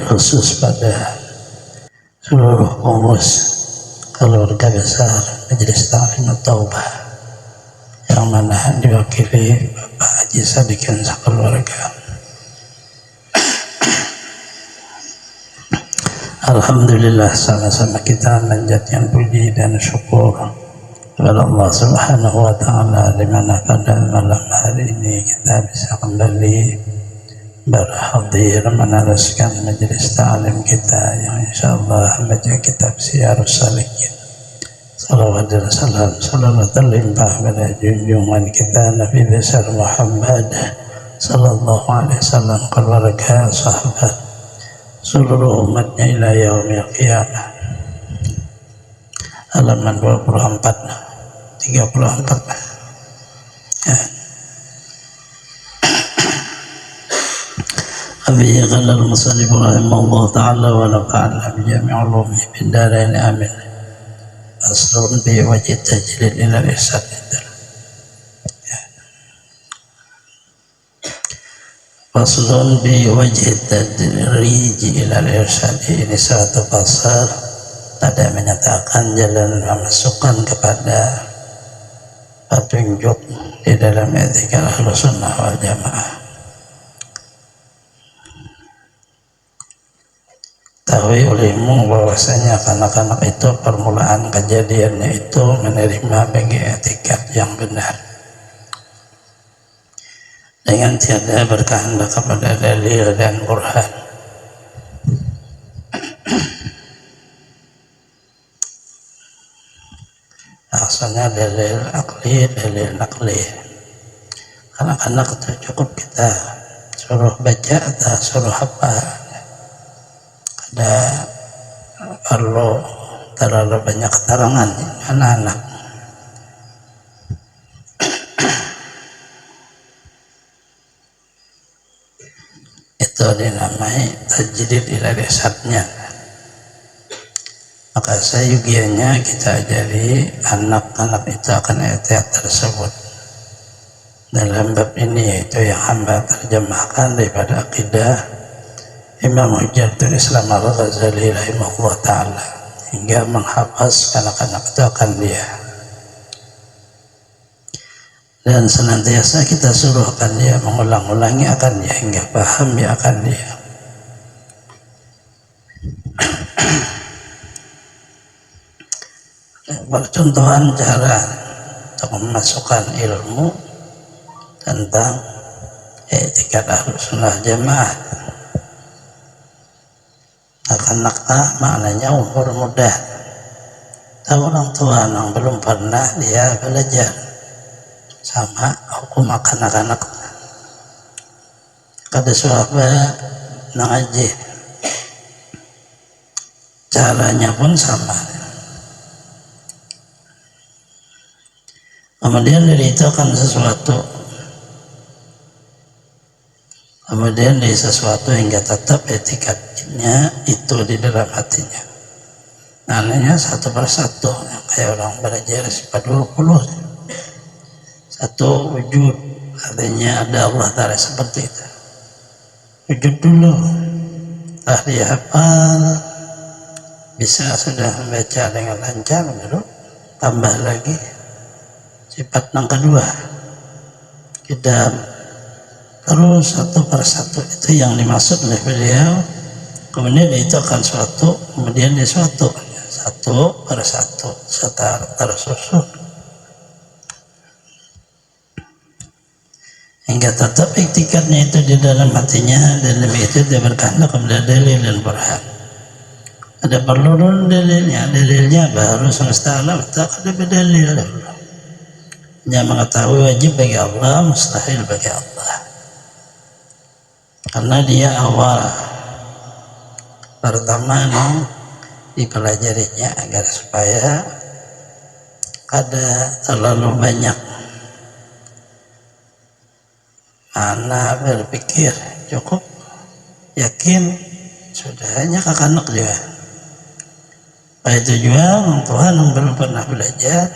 khusus pada seluruh pengurus keluarga besar Majelis Ta'lim At-Taubah yang mana diwakili Bapak Haji Sadikin sekeluarga. Alhamdulillah, sama-sama kita menjadikan puji dan syukur kepada Allah Subhanahu wa Ta'ala, di mana pada malam hari ini kita bisa kembali berhadir meneruskan majelis ta'lim kita yang insyaallah membaca kitab Syiarus Salikin. Salawat dan salam salawat limpah pada junjungan kita Nabi besar Muhammad sallallahu alaihi wasallam, keluarga, sahabat, seluruh umatnya ila yaumil qiyamah. Halaman 34 ya. Abi qala al-musannif rahimahullah ta'ala wa nafa'ana bi jami' ulumi fid darain amin. Faslun bi wajhi tajlid ila al-ihsan. Faslun bi wajhi tadrij ila al-ihsan. Ini satu pasal ada menyatakan jalan memasukkan kepada petunjuk di dalam etika Ahlus Sunnah wal Jamaah. Tahu olehmu bahwasanya anak-anak itu permulaan kejadiannya itu menerima bagi etikat yang benar dengan tiada berkehendak kepada dalil dan burhan. Maksudnya dalil akli, dalil nakli. Anak-anak itu cukup kita suruh baca atau suruh hafal. Ada perlu terlalu banyak keterangan anak-anak. Itu dinamai tajdid ila risadnya. Maka sayugianya kita ajari anak-anak itu akan ayat tersebut dalam bab ini, yaitu yang hamba terjemahkan daripada akidah Imam Hujjatul Islam Al-Ghazali rahimahullah ta'ala, hingga menghafaz kanak-kanak itu akan dia, dan senantiasa kita suruh akan dia mengulang-ulangi akan dia hingga paham ya akan dia. Percontohan cara untuk memasukkan ilmu tentang etikat Ahlus Sunnah Jamaah. Anak-anak maknanya umur muda, tahu orang tua yang belum pernah dia belajar sama hukum anak-anak. Kada sahabat ngaji, caranya pun sama. Kemudian dari itu akan sesuatu, kemudian dari sesuatu hingga tetap etikatnya itu di dalam hatinya. Namanya satu persatu, kayak orang belajar sifat 20. Satu wujud, artinya ada Allah Ta'ala seperti itu. Wujud dulu, setelah dia hafal, bisa sudah membaca dengan lancar, baru tambah lagi sifat yang kedua, kita terus satu persatu. Itu yang dimaksud oleh beliau. Kemudian itu akan suatu, kemudian dia suatu, satu persatu secara tersusun hingga tetap iktikadnya itu di dalam hatinya, dan lebih itu dia berkehendak kepada dalil dan burhan. Ada perlu dalilnya baru semesta alam tak ada berdalil dulu. Yang mengetahui wajib bagi Allah, mustahil bagi Allah, karena dia awal pertama dipelajarinya agar supaya ada terlalu banyak anak berpikir, cukup yakin sudah hanya kakak-anak juga. Pada tujuan Tuhan yang belum pernah belajar,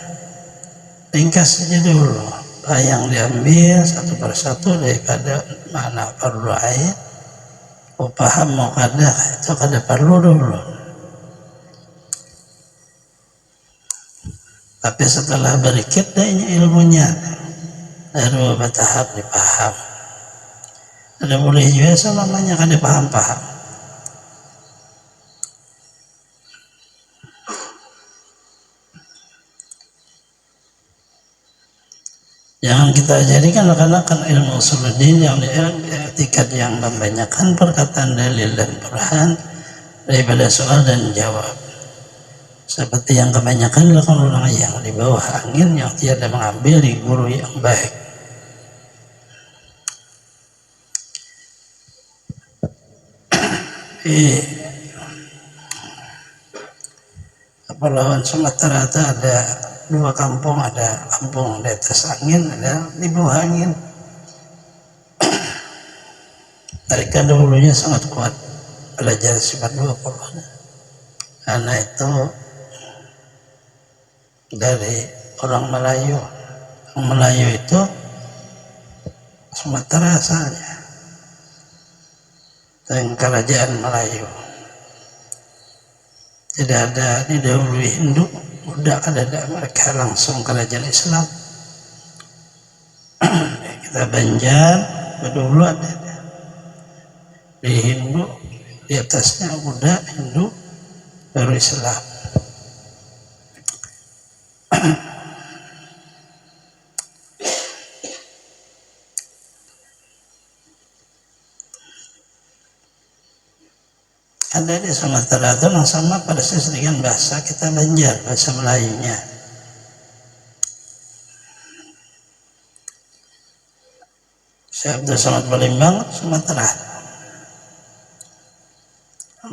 ringkas saja dulu yang diambil satu persatu daripada mana fardu ain, paham mau kada itu kada perlu dulu. Tapi setelah berikit dahnya ilmunya baru bertahap dipaham. Ada boleh juga selamanya kada paham-paham. Jangan kita jadikan akan ilmu usuluddin yang etikat yang membanyakan perkataan dalil dan burhan daripada soal dan jawab. Seperti yang kebanyakan dilakukan orang yang di bawah angin yang tiada mengambil di guru yang baik. Di Kepulauan Sumatera itu ada dua kampung, ada kampung di atas angin, ada di bawah angin. Mereka dahulunya sangat kuat belajar sifat 20 karena itu dari orang Melayu. Orang Melayu itu Sumatera asalnya, dan kerajaan Melayu. Tidak ada didahului Hindu, udah ada mereka langsung kerajaan Islam. Kita Banjar dulu ada di Hindu, di atasnya udah Hindu baru Islam. Ada di Sumatera itu yang sama persis dengan bahasa kita Banjar, bahasa Melayunya. Saya Abdul Samad Palembang, Sumatera.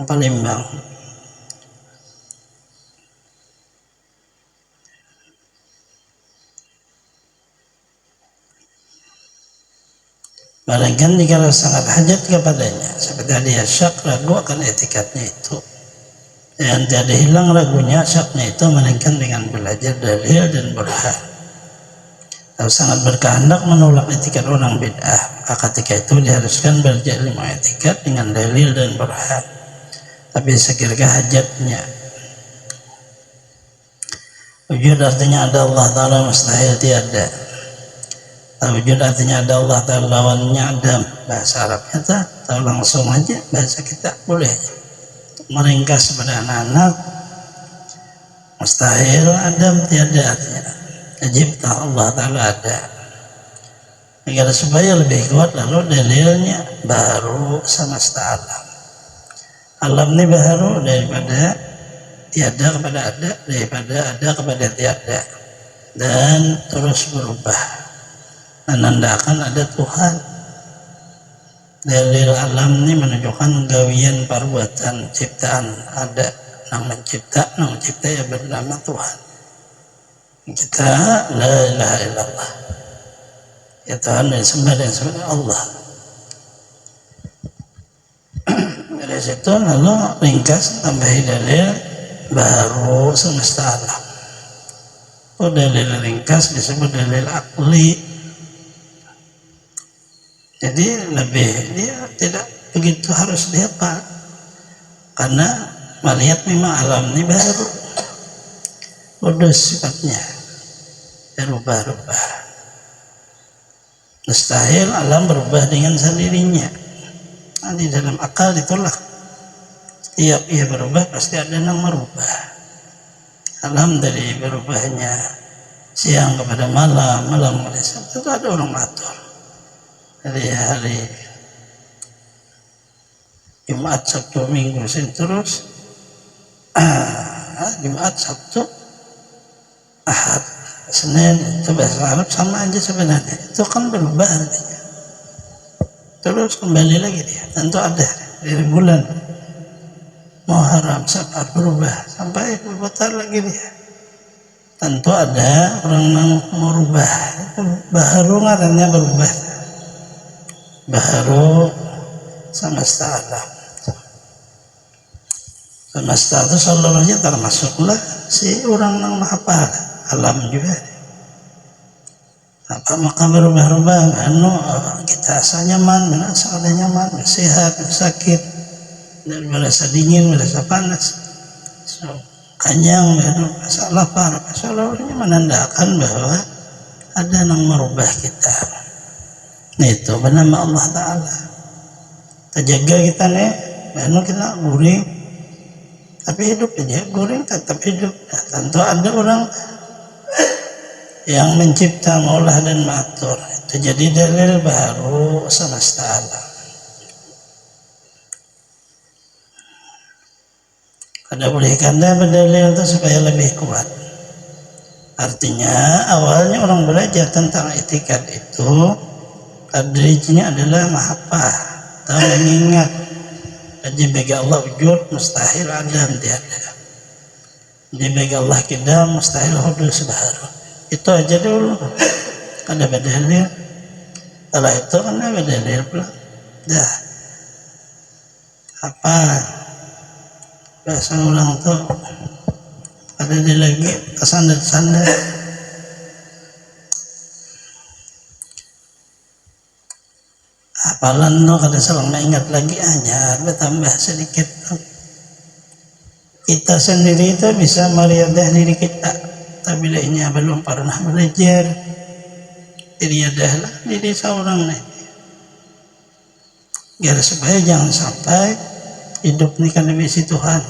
Palembang. Malaikat jika sangat hajat kepadanya, seperti dia syak ragu akan etikatnya itu, dan tidak hilang ragunya syaknya itu, melainkan dengan belajar dalil dan burhan. Kalau sangat berkehendak menolak etikat orang bid'ah, maka ketika itu diharuskan belajar ilmu etikat dengan dalil dan burhan. Tapi sekiranya hajatnya wujud artinya ada Allah Ta'ala, mustahil tiada. Wujud artinya ada Allah Ta'ala, lawannya adam. Bahasa Arabnya tahu langsung aja, bahasa kita boleh meringkas pada anak-anak. Mustahil adam tiada artinya. Wajib tahu Allah Ta'ala ada. Agar supaya lebih kuat, lalu dalilnya baru semesta alam. Alam ini baru daripada tiada kepada ada, daripada ada kepada tiada, dan terus berubah, menandakan ada Tuhan. Dalil alam ini menunjukkan gawian perbuatan ciptaan ada yang mencipta ya bernama Tuhan. Kita la ilaha illallah, ya Tuhan yang sembah dan sembah Allah. Dari situ lalu ringkas tambahi dalil baru semesta alam. Dalil ringkas disebut dalil akli. Jadi lebih dia tidak begitu harus dihafal, karena melihat memang alam ini baru, kudus sifatnya, berubah-ubah. Mustahil alam berubah dengan sendirinya. Nah, di dalam akal ditolak. Setiap ia berubah pasti ada yang merubah. Alam dari berubahnya siang kepada malam, malam kepada siang, itu ada orang mengatur. Dari hari Jumat, Sabtu, Minggu terus Jumat, Sabtu, Ahad, Senin, itu bahasa Arab sama aja sebenarnya. Itu kan berubah artinya. Terus kembali lagi dia, tentu ada dari bulan Muharram, Safar berubah sampai berputar lagi dia. Tentu ada orang yang merubah. Itu baru ngarannya berubah. Baru semesta alam. Semesta itu seluruhnya termasuklah si orang yang menghafal alam juga. apa maka berubah-ubah anu kita asal nyaman, asal ada nyaman, sehat, sakit, dan merasa dingin, merasa panas, so, kanyang, merasa lapar, seolah-olahnya menandakan bahwa ada yang merubah kita. Nah itu bernama Allah Ta'ala. Terjaga kita nih, anu kita guring, tapi hidup aja, guring tetap hidup. Nah, tentu ada orang yang mencipta, maulah dan mengatur. Itu jadi dalil baru semesta alam. Kada boleh kanda berdalil itu supaya lebih kuat. Artinya awalnya orang belajar tentang etikat itu kadrinya adalah mahapah, tahu mengingat. Jadi bagi Allah wujud mustahil adam tiada. Jadi bagi Allah kidam mustahil hudus baru. Itu aja dulu, ada bedalil. Setelah itu kan ada bedalil pula. Dah apa bahasa ulang tuh ada dia lagi kesandar-sandar. Apalan lo kada salah ingat lagi hanya bertambah sedikit. Kita sendiri itu bisa meriadah diri kita. Tapi lainnya belum pernah belajar iriadahlah diri seorang nih. Biar supaya jangan sampai hidup ini kan misi Tuhan.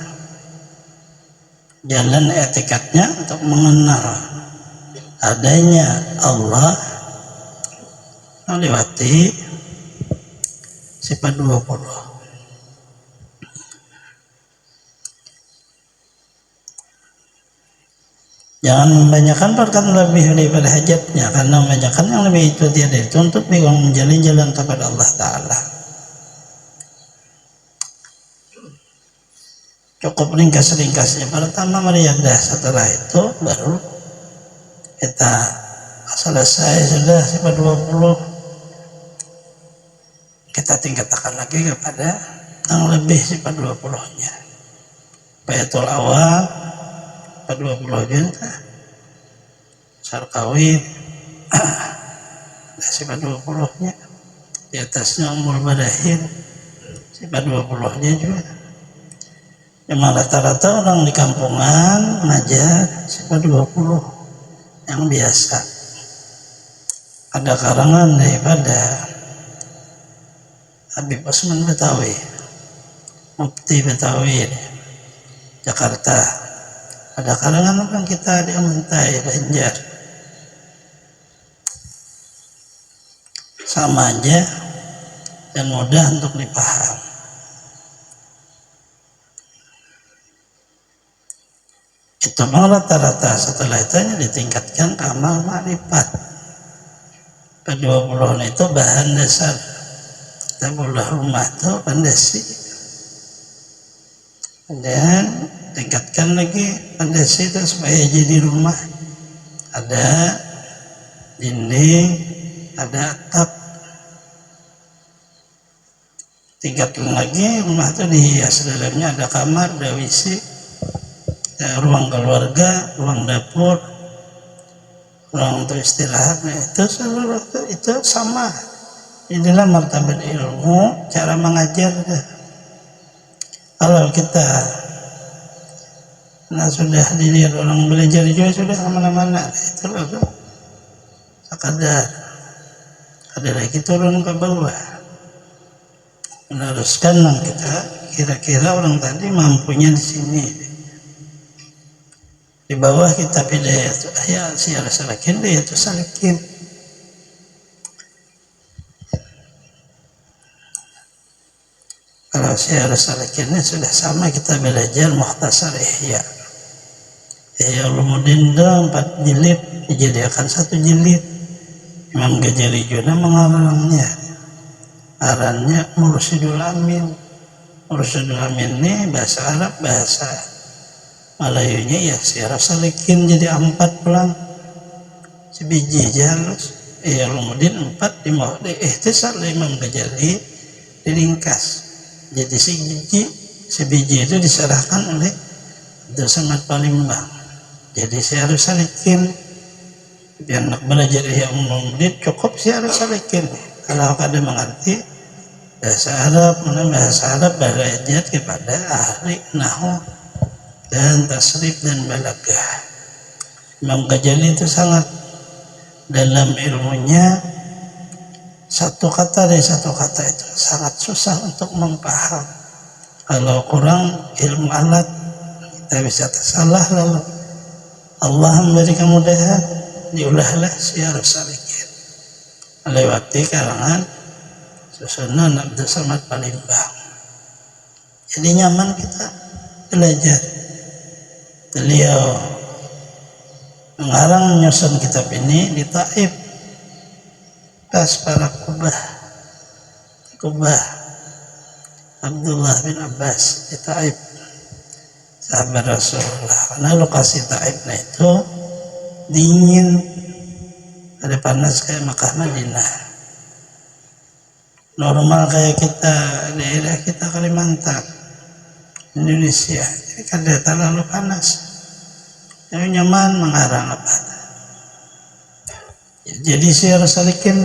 Jalan etikatnya untuk mengenal adanya Allah melewati sifat 20. Jangan membanyakan perkara lebih daripada hajatnya, karena membanyakan yang lebih itu tiada itu untuk menjalin jalan kepada Allah Ta'ala. Cukup ringkas-ringkasnya. Pertama meriadah, setelah itu baru kita selesai sudah sifat 20. Kita tingkatkan lagi kepada yang lebih sifat 20-nya. Bayatul awal 20 juta Sarkawi sifat 20-nya, di atasnya umur badahin sifat 20-nya juga. Memang rata-rata orang di kampungan mengajar sifat 20 yang biasa. Ada karangan daripada Habib Osman Betawi, Mufti Betawi Jakarta. Ada kalangan orang kita di Amuntai, Banjar. Sama aja dan mudah untuk dipaham. Itu memang rata-rata. Setelah itu hanya ditingkatkan amal makrifat. Ke-20 itu bahan dasar. Kita boleh rumah itu pondasi. Dan tingkatkan lagi pondasi itu supaya jadi rumah. Ada dinding, ada atap. Tingkatkan lagi rumah itu dihias, dalamnya ada kamar, ada WC, ada ruang keluarga, ruang dapur, ruang untuk istirahat. Nah, itu seluruh itu sama. Inilah martabat ilmu, cara mengajar. Kalau kita sudah dilihat orang belajar juga sudah kemana-mana, itu loh sekadar ada lagi turun ke bawah meneruskan yang kita kira-kira orang tadi mampunya di sini. Di bawah kita pilih itu ayat siar salakin dia itu salakin. Kalau siar salakinnya sudah sama, kita belajar Mukhtasar Ihya. Ihya Ulumuddin 4 jilid dijadikan 1 jilid. Imam Ghazali juga mengarangnya. Arannya Mursyidul Amin. Mursyidul Amin ini bahasa Arab, bahasa Melayunya ya siar salakin jadi 4 pulang. Sebiji aja halus. Ihya Ulumuddin 4 di bawah Ikhtisar Imam Ghazali diringkas. Jadi sebiji itu diserahkan oleh Abdul Samad Palembang. Jadi saya harus salikin Biar nak belajar yang umum cukup siar salikin. Kalau kada mengerti bahasa Arab belajar kepada ahli nahwu dan tasrif dan balaghah. Imam Ghazali itu sangat dalam ilmunya, satu kata dari satu kata itu sangat susah untuk memaham. Kalau kurang ilmu alat kita bisa tersalah, lalu Allah memberi kemudahan, diulahlah siar salikin melewati karangan Susunan Abdul Samad Palembang. Jadi nyaman kita belajar. Beliau mengarang menyusun kitab ini di Taif, pas para Kubah Abdullah bin Abbas di Taif, sahabat Rasulullah. Karena lokasi Taifnya itu dingin, ada panas kayak Makkah Madinah. Normal kayak kita, daerah kita Kalimantan, Indonesia, jadi kada terlalu panas. Yang nyaman mengarang apa. Jadi siar salikin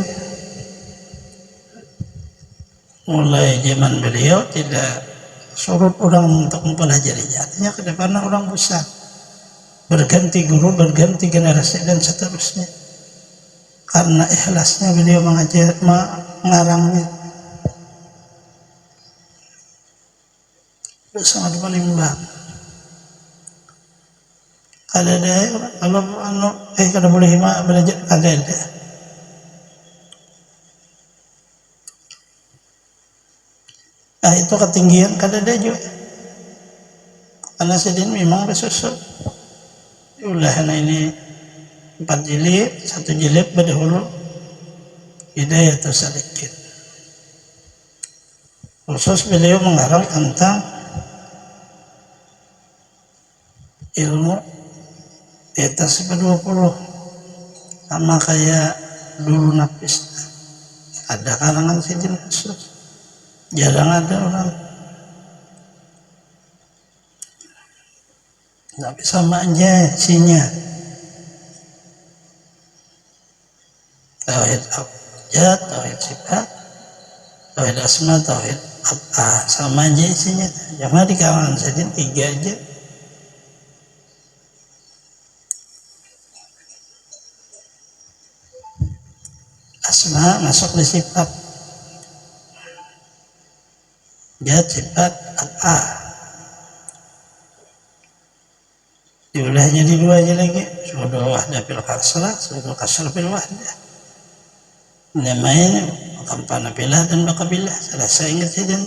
mulai zaman beliau tidak surut orang untuk mempelajarinya. Artinya ke depan orang besar, berganti guru, berganti generasi dan seterusnya. Karena ikhlasnya beliau mengarangnya. Sangat Palembang. Kada ada kalau kada boleh belajar, kada ada. Itu ketinggian kada ada juga. Karena sedin memang bersusun. Ulahana ini 4 jilid, 1 jilid berdahulu Hidayatus Salikin. Khusus beliau mengarang tentang ilmu di atas 20, sama kayak dulu Nafis. Ada kalangan sidin khusus, jarang ada orang. Tapi sama aja isinya. Tauhid abjad, tauhid sifat, tauhid asma, tauhid apa, sama aja isinya. Jangan di kalangan sidin 3 aja. Asma masuk di sifat, jad sifat apa, diulah jadi 2 aja lagi. Sudah wahdah fil kasrah, sudah kasrah fil wahdah. Namanya kampana pilah dan bakabilah, selesai ingat dan.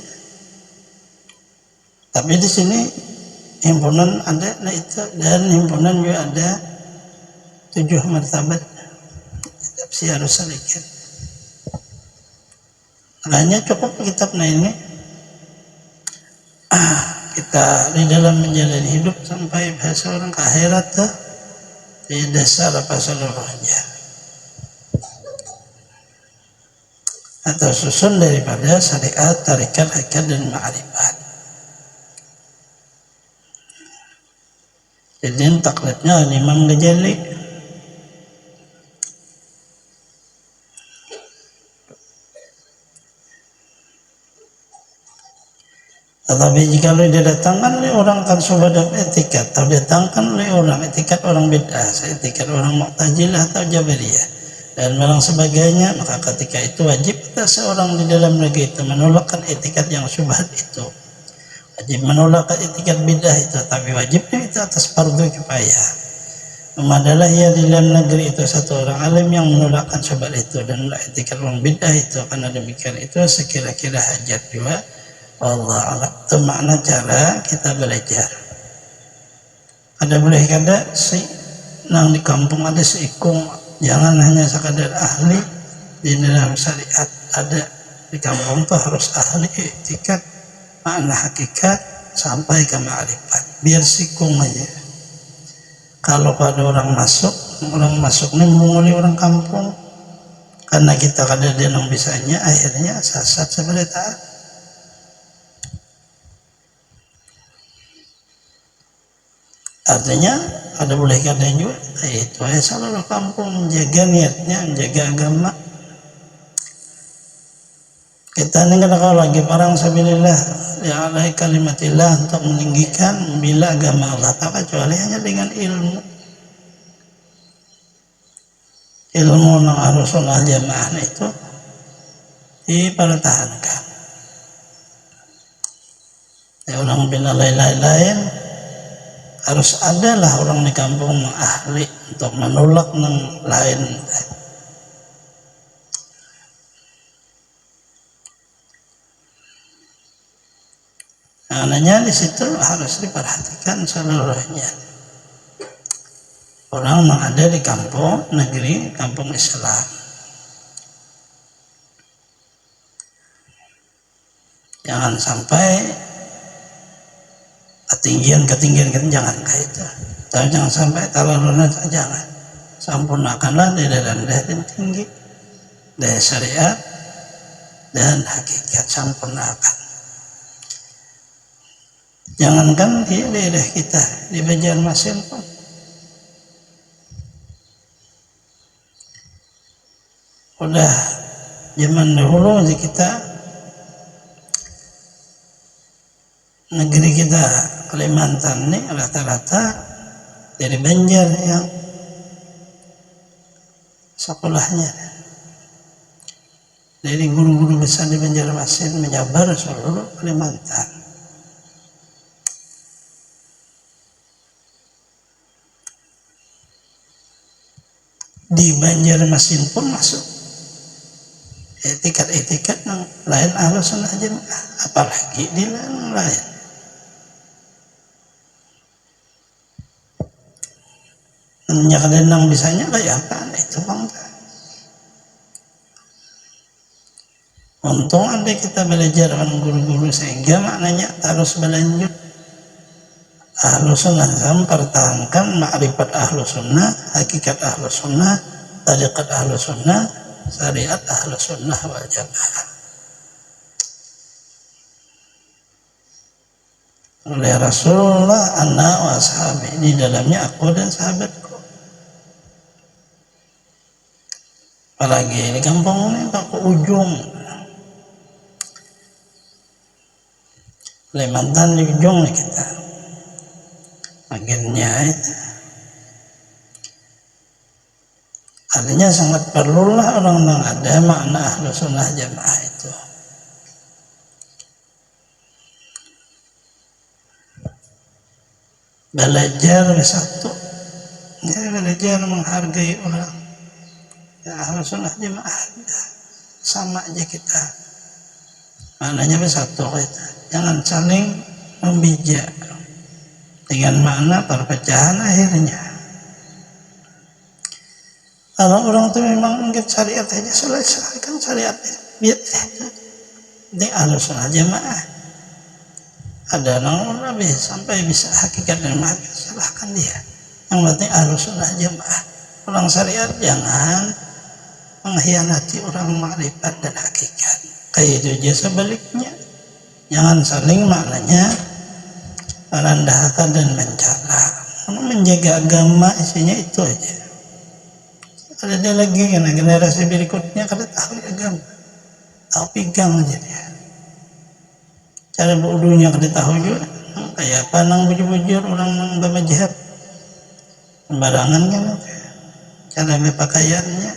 Tapi di sini himpunan ada, nah itu, dan himpunan juga ada 7 martabat siar salikin. Makanya cukup kitabnya ini kita di dalam menjalani hidup sampai bahasa orang ke akhirat tuh di dasar apa seluruhnya, atau susun daripada syariat, tarikat, hakikat dan ma'rifat. Jadi taklidnya Imam Ghazali. Tetapi jika didatangkan oleh orang kan subadab etikat, atau didatangkan oleh orang etikat orang bid'ah, etikat orang Mu'tazilah atau Jabariyah dan barang sebagainya, maka ketika itu wajib atas seorang di dalam negeri itu menolakkan etikat yang syubhat itu. Wajib menolakkan etikat bid'ah itu, tapi wajibnya itu atas fardu kifayah. Adalah ya di dalam negeri itu satu orang alim yang menolakkan syubhat itu dan etikat orang bid'ah itu. Karena demikian itu sekira-kira hajat juga. Allah alam, itu makna cara kita belajar. Ada boleh kada si nang di kampung ada seikung, jangan hanya sekadar ahli di dalam syariat. Ada di kampung tuh harus ahli etikat, makna hakikat sampai ke ma'rifat. Biar sikung aja. Kalau ada orang masuk ini menguli orang kampung, karena kita kada dia nang bisanya, akhirnya sasat seperti taat. Artinya ada boleh kada juga itu selalu kampung menjaga niatnya, menjaga agama. Kita ini kalau lagi perang sabilillah ya alai kalimatillah untuk meninggikan membela agama Allah, tak kecuali hanya dengan ilmu nang Ahlussunnah Jamaah itu dipertahankan. Ya, orang bina lain-lain harus adalah orang di kampung ahli untuk menolak yang lain. Maknanya di situ harus diperhatikan seluruhnya. Orang yang ada di kampung negeri, kampung Islam. Jangan sampai ketinggian jangan kayak itu. Tapi jangan sampai terlalu jangan. Sempurnakanlah di dalam tinggi dari syariat dan hakikat, sempurnakan. Jangankan di daerah kita di Banjarmasin pun udah zaman dahulu di kita negeri kita Kalimantan ini rata-rata dari Banjar yang sekolahnya, dari guru-guru besar di Banjarmasin menyebar seluruh Kalimantan. Di Banjarmasin pun masuk etikat yang lain Ahlussunnah Jamaah, apalagi di lain. Namanya kalian yang bisanya kayak apa itu bangga. Untung ada kita belajar dengan guru-guru sehingga maknanya harus berlanjut. Ahlussunnah mempertahankan ma'rifat Ahlussunnah, hakikat Ahlussunnah, tariqat Ahlussunnah, syariat Ahlussunnah wal Jamaah. Oleh Rasulullah, ana wa ashabi, di dalamnya aku dan sahabatku. Apalagi di kampung ini tak ke ujung. Kalimantan di ujung nih kita. Akhirnya itu artinya sangat perlulah orang yang ada makna Ahlussunnah Jamaah itu. Belajar satu, ya belajar menghargai orang. Ya Ahlussunnah Jamaah sama aja kita. Maknanya bersatu itu. Jangan saling membijak. Dengan makna perpecahan akhirnya. Kalau orang itu memang mungkin syariat aja selesai kan syariat biar ini Ahlussunnah Jamaah. Ada orang lebih sampai bisa hakikat dan makna silahkan dia. Yang penting Ahlussunnah Jamaah. Orang syariat jangan mengkhianati orang makrifat dan hakikat. Kayak itu aja sebaliknya. Jangan saling maknanya merendahkan dan mencela. Menjaga agama isinya itu aja. Ada lagi kan generasi berikutnya kada tahu agama, tahu pegang aja dia. Cara berudunya kada tahu juga. Kayak apa nang bujur-bujur orang nang bermadzhab sembarangan kan. Cara berpakaiannya,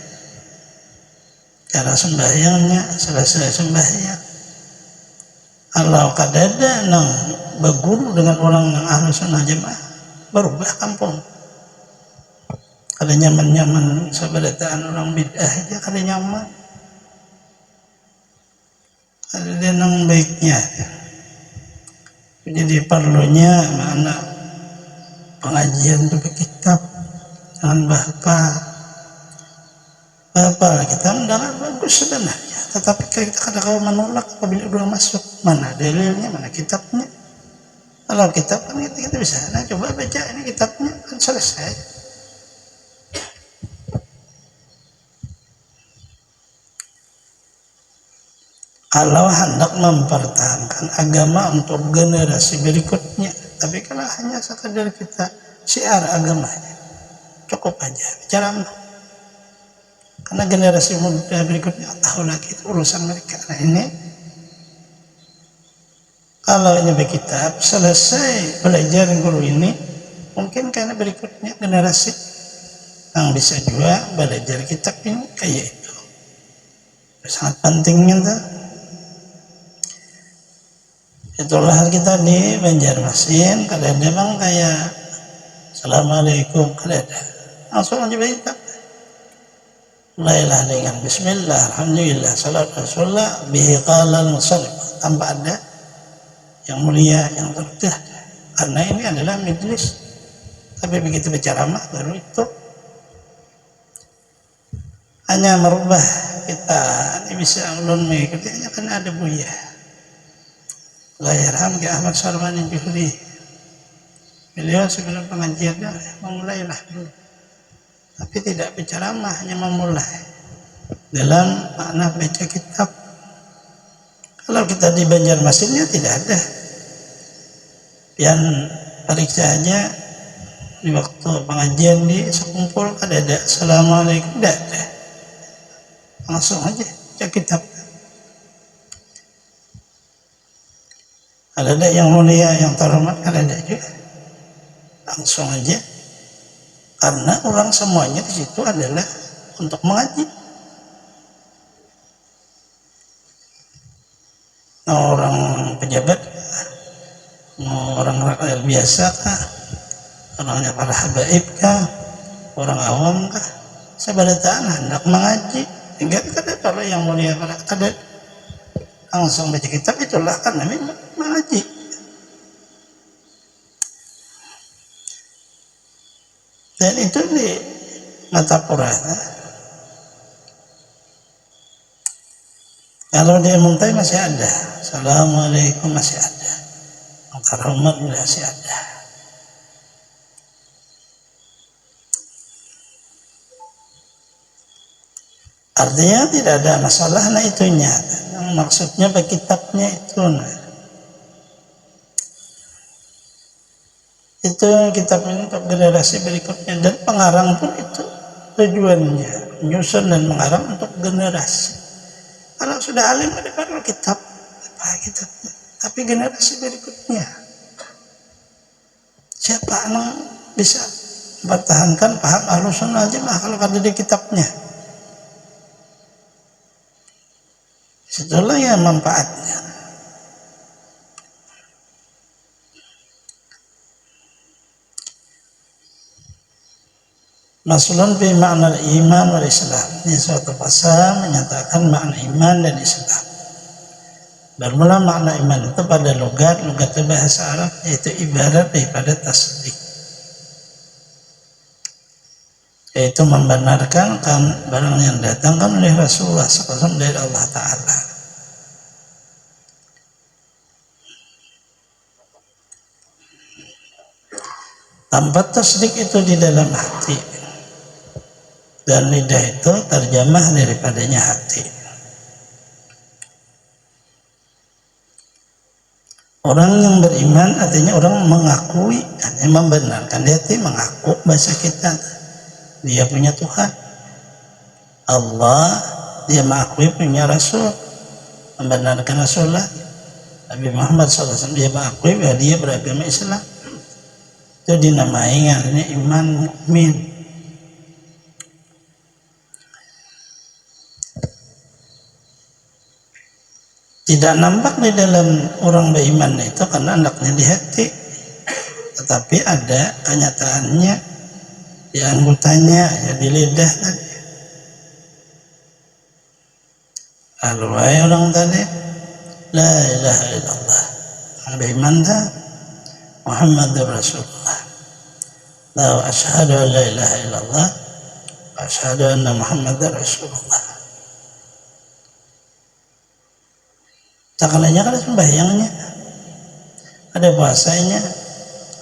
cara sembahyangnya, selesai sembahyang. Kalau kadada nang berguru dengan orang yang Ahlussunnah Jamaah berubah kampung. Kada nyaman-nyaman sabarataan orang bid'ah aja kada nyaman. Ada nang baiknya. Jadi perlunya mana pengajian itu kitab jangan Bapak kita mendengar bagus sebenarnya, tetapi kita kadang-kadang menolak apabila udah masuk. Mana dalilnya, mana kitabnya? Kalau kitab kan kita bisa, nah coba baca ini kitabnya kan selesai. Allah hendak mempertahankan agama untuk generasi berikutnya, tapi kalau hanya sekadar kita syiar agamanya. Cukup aja ceramah. Karena generasi muda berikutnya tahu lagi itu urusan mereka. Nah ini kalau nyampe kitab selesai belajar guru ini, mungkin karena berikutnya generasi yang bisa juga belajar kitab ini kayak itu. Sangat pentingnya tuh. Itulah kita di Banjarmasin, kalau memang kayak Assalamualaikum, kalau ada langsung aja baca. Mulailah dengan Bismillah, Alhamdulillah, Salatu Rasulullah, bihi qalal musallif, tanpa ada yang mulia, yang tertih. Karena ini adalah majlis. Tapi begitu berceramah baru itu hanya merubah kita. Ini bisa ulun mengikuti hanya karena ada Buya. Allah yarham ke Ahmad Sarwani Juhri. Beliau sebelum pengajian memulailah dulu. Tapi tidak berceramah, hanya memulai dalam makna baca kitab. Kalau kita di Banjarmasinnya tidak ada. Yang periksanya di waktu pengajian di sekumpul ada Assalamualaikum, tidak ada. Langsung aja baca kitab. Ada yang mulia, yang terhormat, ada juga. Langsung aja. Karena orang semuanya di situ adalah untuk mengaji. Orang pejabat, orang rakyat biasa kah, orangnya para habaib kah, orang awam kah, sebalataan hendak mengaji. Hingga kada kalau yang mulia para kada langsung baca kitab, itulah kan namanya mengaji. Dan itu di mata Purana. Kalau di Muntai masih ada, Assalamualaikum masih ada, Angkara Umar masih ada. Artinya tidak ada masalah, nah itunya. Yang maksudnya bagi kitabnya itu, nah. Itu kitab ini untuk generasi berikutnya, dan pengarang pun itu tujuannya menyusun dan mengarang untuk generasi. Kalau sudah alim ada perlu kitab apa kitabnya, tapi generasi berikutnya siapa yang bisa mempertahankan paham Ahlus Sunnah wal Jamaah kalau ada di kitabnya? Situlah ya manfaatnya. Maslun fi makna iman wal Islam. Ini suatu pasal menyatakan makna iman dan Islam. Bermula makna iman itu pada logat bahasa Arab, yaitu ibarat daripada tasdik, yaitu membenarkan kan barang yang datangkan oleh Rasulullah SAW dari Allah Ta'ala. Tanpa tasdik itu di dalam hati, dan lidah itu terjemah daripadanya hati. Orang yang beriman artinya orang mengakui, hanya membenarkan. Di hati mengaku bahasa kita, dia punya Tuhan Allah, dia mengakui punya Rasul, membenarkan Rasulullah Nabi Muhammad SAW, dia mengakui bahwa dia beragama Islam. Itu dinamai iman mukmin. Tidak nampak di dalam orang beriman itu karena anaknya di hati, tetapi ada kenyataannya di anggotanya, ya di lidah tadi. Lalu orang tadi la ilaha illallah, orang beriman dah Muhammadur Rasulullah, la asyhadu an la ilaha illallah wa asyhadu anna Muhammadar Rasulullah. Cakalanya kan ada sembahyangnya, ada puasanya,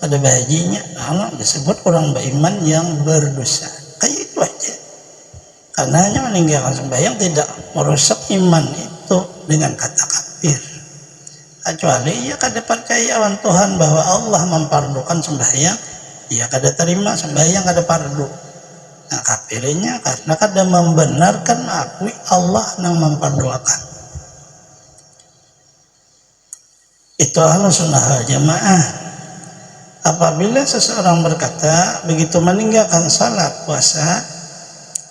ada bahaginya. Allah disebut orang beriman yang berdosa. Kayak itu aja. Karena hanya meninggalkan sembahyang tidak merusak iman itu dengan kata kafir. Kecuali ia kada percaya awan Tuhan bahwa Allah memfardukan sembahyang Ia kada terima sembahyang kada fardu. Nah kafirnya karena kada membenarkan mengakui Allah yang memperdoakan. Itu Ahlus Sunnah wal Jamaah. Apabila seseorang berkata begitu meninggalkan salat puasa,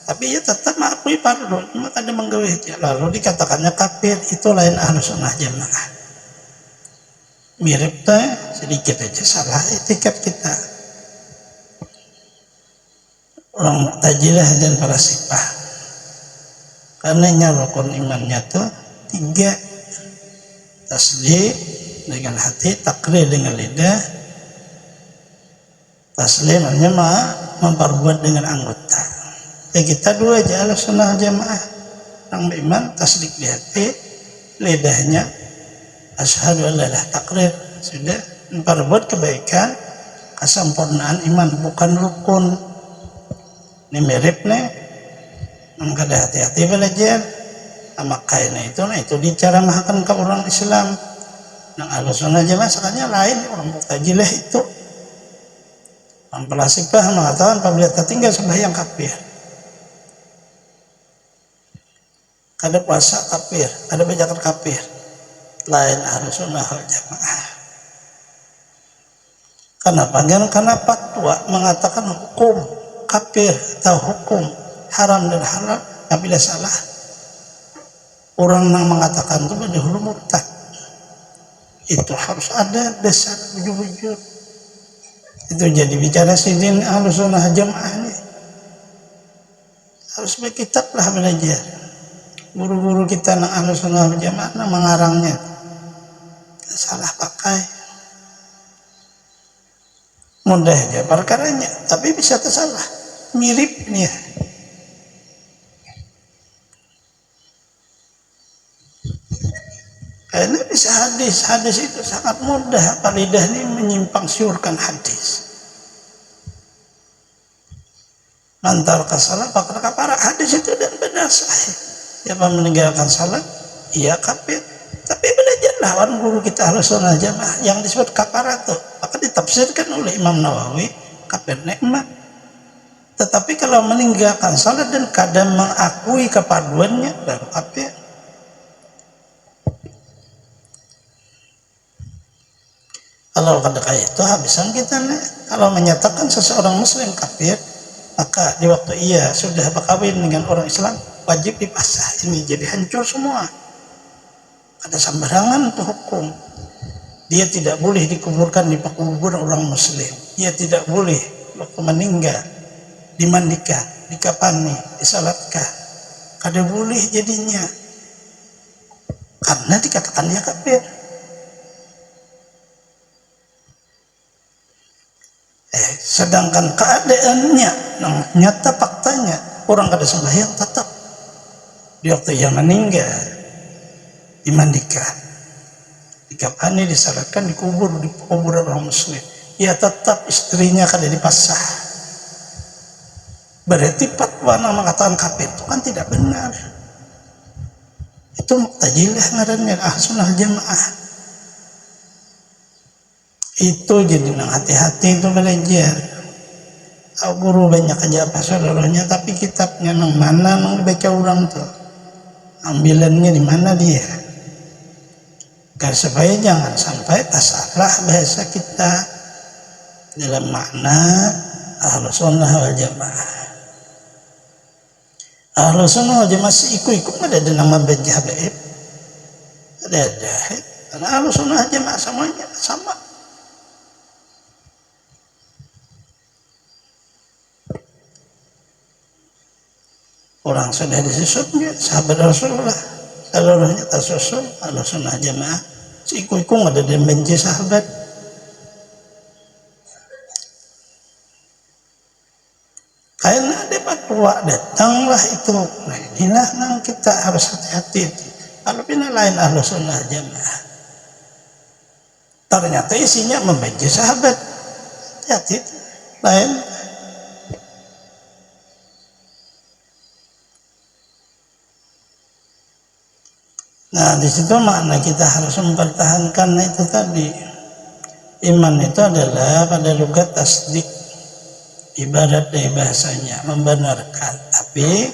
tapi ia tetap mengakui fardu, cuma kada menggauhinya, lalu dikatakannya kafir, itu lain Ahlus Sunnah Jamaah. Mirip sedikit aja salah etikat kita. Orang Mu'tazilah dan para sifah, karena rukun imannya tuh 3: tasdik dengan hati, takrir dengan lidah, taslim artinya memperbuat dengan anggota. Kita 2 aja Ahlus Sunnah Jamaah, orang beriman tasdik di hati, lidahnya asyhadu an la ilaha, takrir sudah memperbuat kebaikan, kesempurnaan iman, bukan rukun. Ini mirip nih, mengkada hati-hati belajar sama kainnya itu. Nah itu diceramahkan ke orang Islam. Nah Ahlus Sunnah Jamaah sekalinya lain, orang Mu'tazilah itu. Orang Falasifah mengatakan apabila tertinggal sembahyang kafir, kada puasa kafir, kada baca kafir. Lain Ahlus Sunnah wal Jamaah. Kenapa? Karena fatwa mengatakan hukum kafir atau hukum haram dan halal apabila salah. Orang yang mengatakan itu dahulu murtad. Itu harus ada dasar bujur-bujur. Itu jadi bicara sidin Ahlus Sunnah Jamaah ini. Harus berkitab lah belajar. Guru-guru kita yang Ahlus Sunnah Jamaah mengarangnya salah pakai. Mudah aja perkaranya, tapi bisa tersalah. Mirip nih ya. Karena bisa hadis itu sangat mudah. Lidah ini menyimpang siurkan hadis. Lantar kasalah bakal kaparat, hadis itu dan benar sahih. Siapa meninggalkan salat, ia kafir. Tapi belajarlah lawan guru kita Ahlus Sunnah Jamaah yang disebut kafarat tuh, maka ditafsirkan oleh Imam Nawawi kafir nikmat. Tetapi kalau meninggalkan salat dan kadang mengakui kepaduannya baru kafir. Kalau kata itu habisan kita nih. Kalau menyatakan seseorang muslim kafir, maka di waktu ia sudah berkawin dengan orang Islam wajib dipasah. Ini jadi hancur semua. Ada sembarangan untuk hukum. Dia tidak boleh dikuburkan di kuburan orang muslim. Dia tidak boleh waktu meninggal dimandikan, dikafani, disalatkan. Kada boleh jadinya. Karena dikatakan dia kafir. Sedangkan keadaannya, nyata faktanya, orang kada sembahyang tetap di waktu yang meninggal dimandikan, dikafani, disalatkan, dikubur di kuburan orang muslim. Ya tetap istrinya kada dipasah. Berarti fatwa yang mengatakan kafir itu kan tidak benar. Itu Mu'tazilah ngarannya, Ahlus Sunnah Jamaah. Itu jadi nang hati-hati itu belajar. Guru banyak aja apa saudaranya, tapi kitabnya nang mana nang baca orang tuh, ambilannya di mana dia. Agar supaya jangan sampai tersalah bahasa kita dalam makna Ahlus Sunnah wal Jamaah. Ahlus Sunnah wal Jamaah ikut ada nama bejah baik, ada. Karena Ahlus Sunnah wal Jamaah semuanya sama. Orang sudah disusupnya sahabat Rasulullah, seluruhnya tersusun Ahlus Sunnah Jamaah. Si ikut ada dan benci sahabat. Karena ada fatwa datanglah itu. Nah inilah yang kita harus hati-hati. Kalau pina lain Ahlus Sunnah Jamaah, ternyata isinya membenci sahabat. Hati lain. Nah di situ makna kita harus mempertahankan itu tadi. Iman itu adalah pada logat tasdik, ibadat dari bahasanya membenarkan, tapi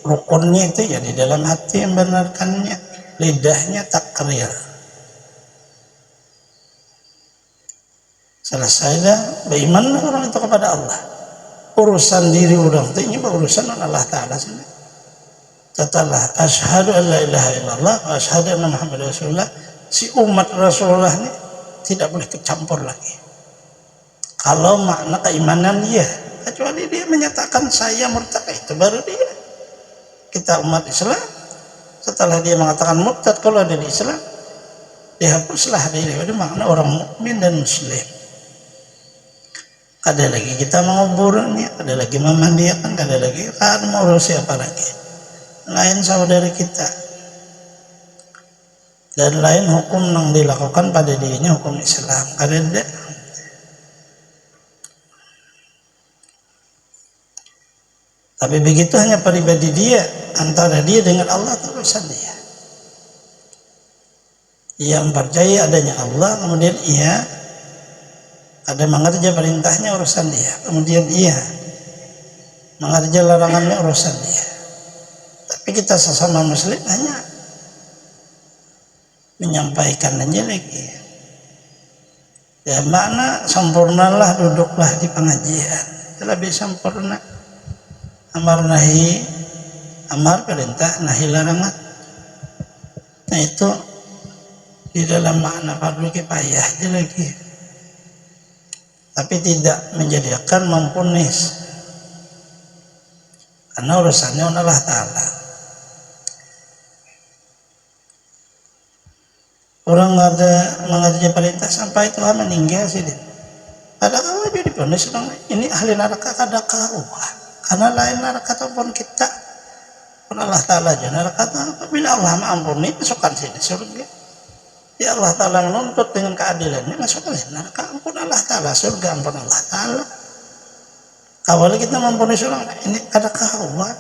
rukunnya itu ya di dalam hati yang membenarkannya, lidahnya takrir. Selesai dah beriman orang itu kepada Allah. Urusan diri orang itu ini urusan Allah Ta'ala sendiri. Setelah asyhadu an la ilaha illallah wa asyhadu anna Muhammadar Rasulullah, si umat Rasulullah ini tidak boleh kecampur lagi. Kalau makna keimanan dia, kecuali dia menyatakan saya murtad, itu baru dia. Kita umat Islam, setelah dia mengatakan murtad kalau ada di Islam, dihapuslah dari makna orang mukmin dan muslim. Ada lagi kita menguburnya, ada lagi memandikan, ada lagi kan mau urus siapa lagi, lain saudara kita, dan lain hukum yang dilakukan pada dirinya hukum Islam. Karena tapi begitu hanya pribadi dia, antara dia dengan Allah itu urusan dia. Ia percaya adanya Allah, kemudian ia ada mengerja perintahnya, urusan dia. Kemudian ia mengerja larangannya, urusan dia. Tapi kita sesama muslim hanya menyampaikan aja lagi. Ya makna sempurnalah duduklah di pengajian, itu lebih sempurna. Amar nahi, amar perintah, nahi larangan. Nah itu di dalam makna fardu kifayah aja lagi. Tapi tidak menjadikan mempunis, karena urusannya Allah Ta'ala. Orang ada mengerja perintah sampai Tuhan meninggal sih. Ada kau jadi ponis orang ini ahli neraka, kada kau. Karena lain neraka ataupun kita pun Allah Ta'ala aja neraka. Apabila Allah mengampuni, masukkan sini surga. Ya Allah Ta'ala menuntut dengan keadilannya, masukkan sini neraka. Ampun Allah Ta'ala, surga ampun Allah Ta'ala. Kalau kita mengampuni surga, ini ada kawan.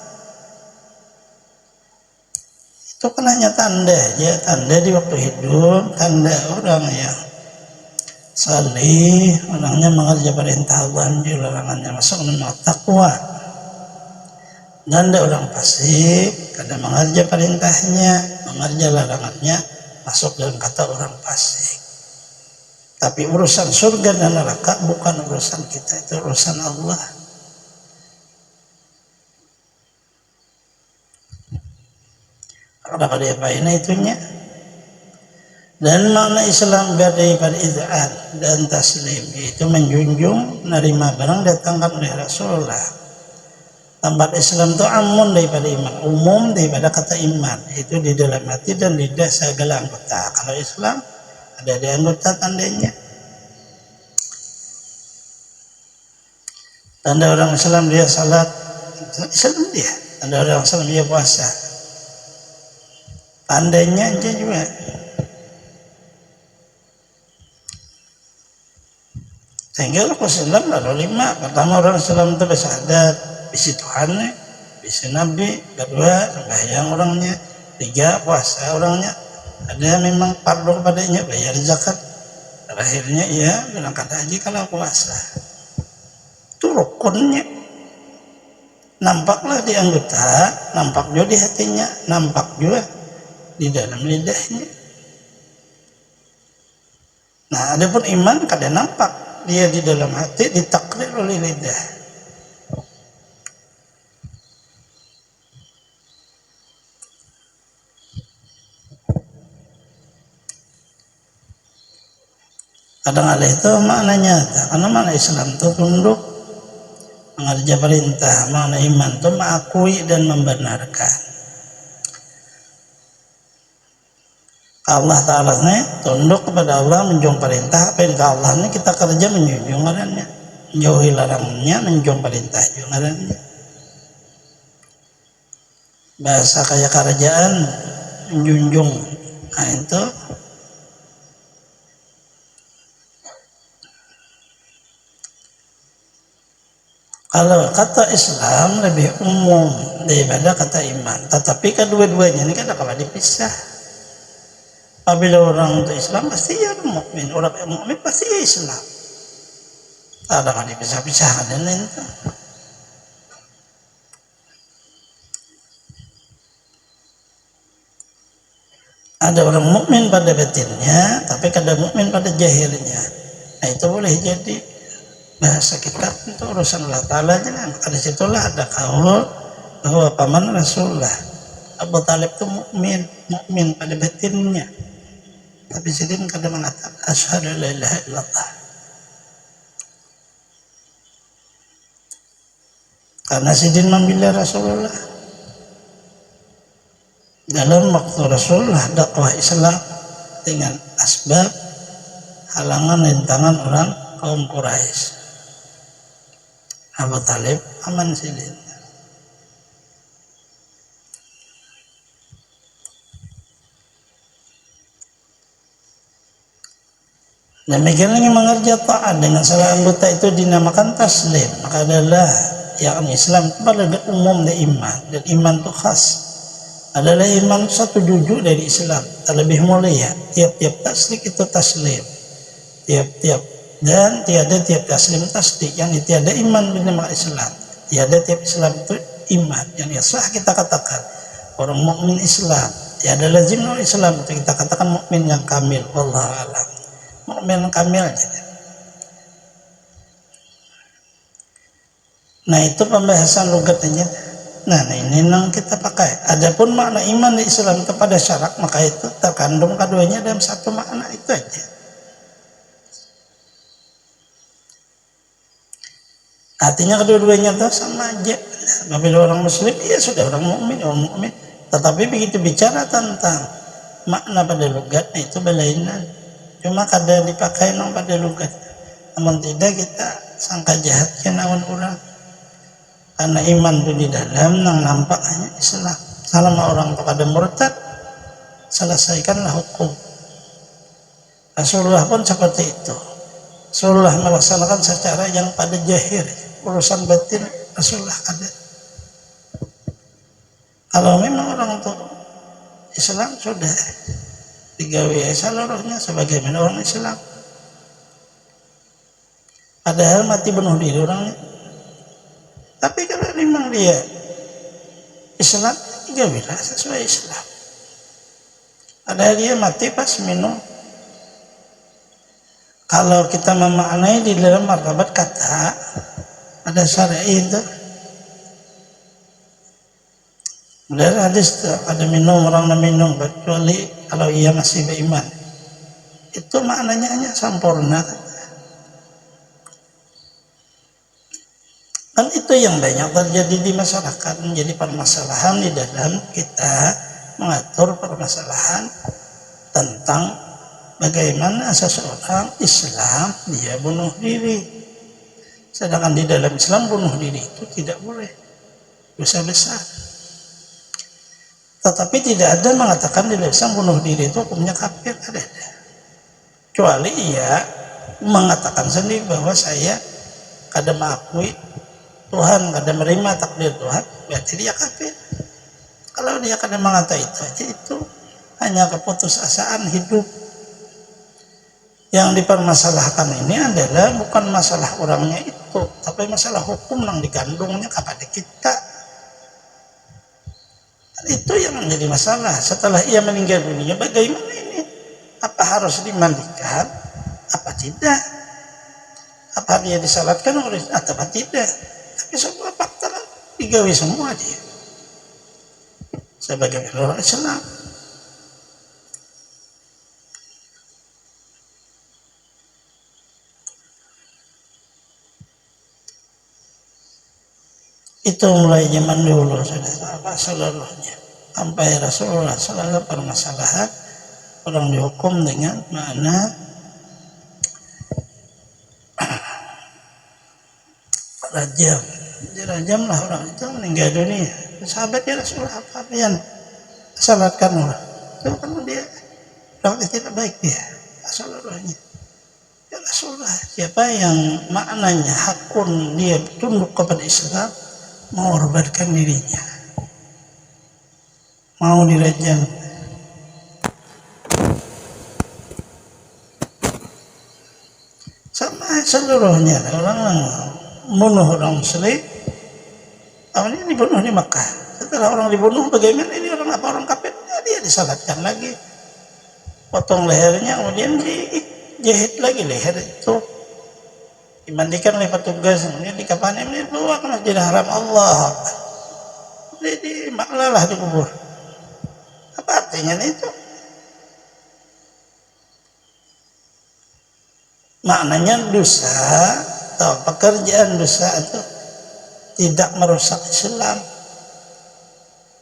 Itu kan hanya tanda aja, tanda di waktu hidup, tanda orang yang salih, orangnya mengerja perintah Allah, larangannya masuk dalam takwa. Dan ada orang fasik, kadang mengerja perintahnya, mengerja larangannya, masuk dalam kata orang fasik. Tapi urusan surga dan neraka bukan urusan kita, itu urusan Allah. Kalau dia apa itunya. Dan makna Islam daripada iz'an dan taslim, itu menjunjung, menerima barang datangkan oleh Rasulullah. Tempat Islam itu amun daripada iman, umum daripada kata iman, itu di dalam hati dan lidah segala anggota. Kalau Islam ada di anggota tandanya. Tanda orang Islam dia salat, Islam dia. Tanda orang Islam dia puasa. Tandanya aja juga. Sehingga kalau Islam lalu 5. Pertama orang Islam itu bersyahadat, bisi Tuhan, bisi Nabi. Kedua sembahyang orangnya. 3 puasa orangnya. Ada memang fardu kepadanya bayar zakat. Terakhirnya ia berangkat haji kalau puasa. Itu rukunnya. Nampaklah di anggota, nampak juga di hatinya, nampak juga di dalam lidahnya. Nah, adapun iman kadang nampak dia di dalam hati, ditakrir oleh lidah. Kadang ada itu maknanya, karena makna Islam itu tunduk, mengerja perintah. Makna iman itu mengakui dan membenarkan. Allah Ta'ala ini tunduk kepada Allah, menjunjung perintah. Perintah Allah ini kita kerja menjunjung larangannya, menjauhi larangannya, menjunjung perintah larangannya. Bahasa kayak kerajaan menjunjung. Nah itu kalau kata Islam lebih umum daripada kata iman. Tetapi kedua-duanya ini kan akan dipisah. Apabila orang itu Islam pasti ya mukmin, orang mukmin pasti ya Islam. Tak ada dipisah-pisahkan dan itu. Ada orang mukmin pada batinnya, tapi kada mukmin pada jahilnya. Nah itu boleh jadi bahasa kita itu urusan Allah Ta'ala aja. Maka disitulah ada kaul bahwa paman Rasulullah Abu Talib itu mukmin pada batinnya. Tapi Sidin kada mengatakan asyhadu la ilaha illallah. Karena Sidin membela Rasulullah. Dalam waktu Rasulullah dakwah Islam dengan asbab halangan rintangan orang kaum Quraisy, Abu Talib aman Sidin. Demikian yang mengerja taat dengan salah anggota itu dinamakan taslim. Maka adalah yang Islam itu pada umum dan iman, dan iman itu khas adalah iman satu jujur dari Islam, terlebih mulia. Tiap-tiap tasdik itu taslim, tiap-tiap, dan tiada tiap taslim tasdik yang tiada iman bernama Islam. Tiada tiap Islam itu iman yang sah kita katakan orang mukmin Islam. Tiada lazim orang Islam itu kita katakan mukmin yang kamil. Wallahu a'lam. Mukmin kamil aja. Nah itu pembahasan logatnya. Nah ini yang kita pakai. Adapun makna iman di Islam kepada syarak, maka itu terkandung keduanya dalam satu makna itu aja. Artinya kedua-duanya itu sama aja. Apabila orang Muslim, ya sudah orang mukmin, orang mukmin. Tetapi begitu bicara tentang makna pada logatnya itu berlainan. Cuma kadang dipakai pada logat. Namun tidak kita sangka jahatnya namun orang. Karena iman itu di dalam yang nampak hanya Islam. Selama orang itu kada murtad, selesaikanlah hukum. Rasulullah pun seperti itu. Rasulullah melaksanakan secara yang pada jahir. Urusan batin Rasulullah ada. Kalau memang orang itu Islam sudah digawe seluruhnya sebagaimana orang Islam. Padahal mati bunuh diri orangnya. Tapi kalau memang dia Islam, dia bilang sesuai Islam. Ada dia mati pas minum. Kalau kita memaknai di dalam martabat kata, ada syar'i itu. Dan hadis ada minum orang minum kecuali kalau ia masih beriman. Itu maknanya hanya sempurna. Dan itu yang banyak terjadi di masyarakat, menjadi permasalahan di dalam kita mengatur permasalahan tentang bagaimana seseorang Islam dia bunuh diri. Sedangkan di dalam Islam bunuh diri itu tidak boleh, dosa besar. Tetapi tidak ada mengatakan di dalam Islam bunuh diri itu hukumnya kafir, ada. Kecuali ia mengatakan sendiri bahwa saya kada mengakui Tuhan, kada menerima takdir Tuhan, berarti dia kafir. Kalau dia kada mengatakan itu aja, itu hanya keputusasaan hidup. Yang dipermasalahkan ini adalah bukan masalah orangnya itu, tapi masalah hukum yang digandungnya kepada kita. Dan itu yang menjadi masalah. Setelah ia meninggal dunia, bagaimana ini? Apa harus dimandikan? Apa tidak? Apa dia disalatkan oleh atau tidak? Tapi semua fakta digawe semua dia sebagai orang Islam. Itu mulai zaman dulu sudah seluruhnya sampai Rasulullah selalu permasalahan orang dihukum dengan makna rajam. Dirajam lah orang itu meninggal dunia. Sahabat ya Rasulullah apa yang salatkan orang itu kan dia orang itu tidak baik dia seluruhnya. Ya Rasulullah, siapa yang maknanya hakun dia tunduk kepada Islam, mengorbankan dirinya, mau dirajam. Sama seluruhnya orang membunuh orang muslim. Awalnya dibunuh di Makkah. Setelah orang dibunuh, bagaimana ini orang apa orang kafir? Ya, dia disalatkan lagi, potong lehernya, kemudian dijahit lagi leher itu, dimandikan oleh petugas, kemudian dikafani, kemudian dibawa ke Masjidil Haram. Allah, di maklalah dikubur. Apa artinya itu? Maknanya dosa atau pekerjaan dosa itu tidak merusak Islam.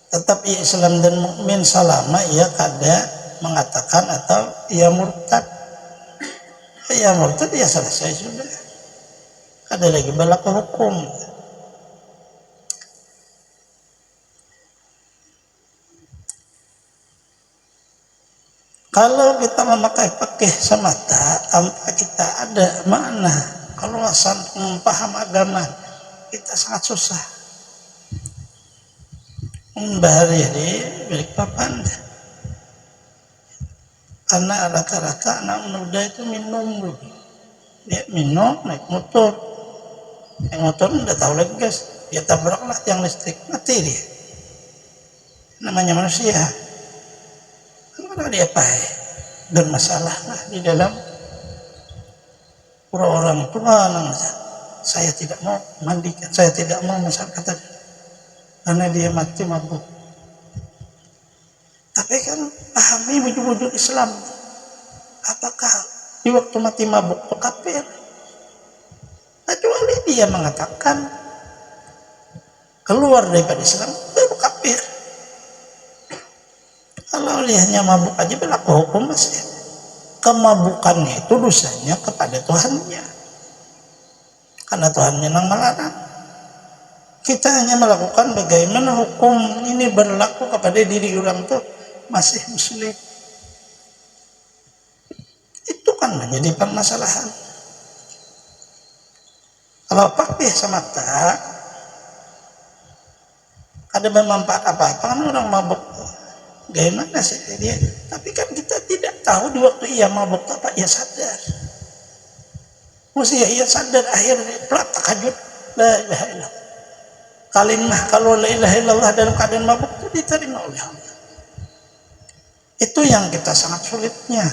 Tetap ia Islam dan mukmin selama ia kada mengatakan atau ia murtad. Ia murtad ya selesai sudah. Ada lagi berlaku hukum. Kalau kita memakai fikih semata tanpa kita ada makna keluasan paham agama, kita sangat susah. Bahari di balik papan, karena rata-rata anak muda itu minum dulu. Dia minum naik motor udah tahu lagi guys, dia tabraklah tiang listrik, mati dia. Namanya manusia. Kalau dia bermasalah lah di dalam orang tua, saya tidak mau mandikan, saya tidak mau masyarakat karena dia mati mabuk. Tapi kan pahami wujud-wujud Islam. Apakah di waktu mati mabuk itu kafir? Kecuali dia mengatakan keluar daripada Islam baru kafir. Kalau dia hanya mabuk aja berlaku hukum masih. Kemabukannya itu dosanya kepada Tuhannya. Karena Tuhannya yang melarang. Kita hanya melakukan bagaimana hukum ini berlaku kepada diri orang itu masih muslim. Itu kan menjadi permasalahan. Kalau pakai semata ada bermanfaat apa-apa kan orang mabuk. Bagaimana sih dia? Tapi kan kita tidak tahu di waktu ia mabuk apa ia sadar. Mesti ia sadar akhirnya pelat tahajud la ilaha illallah. Kalimah kalau la ilaha illallah dalam keadaan mabuk itu diterima oleh Allah. Itu yang kita sangat sulitnya.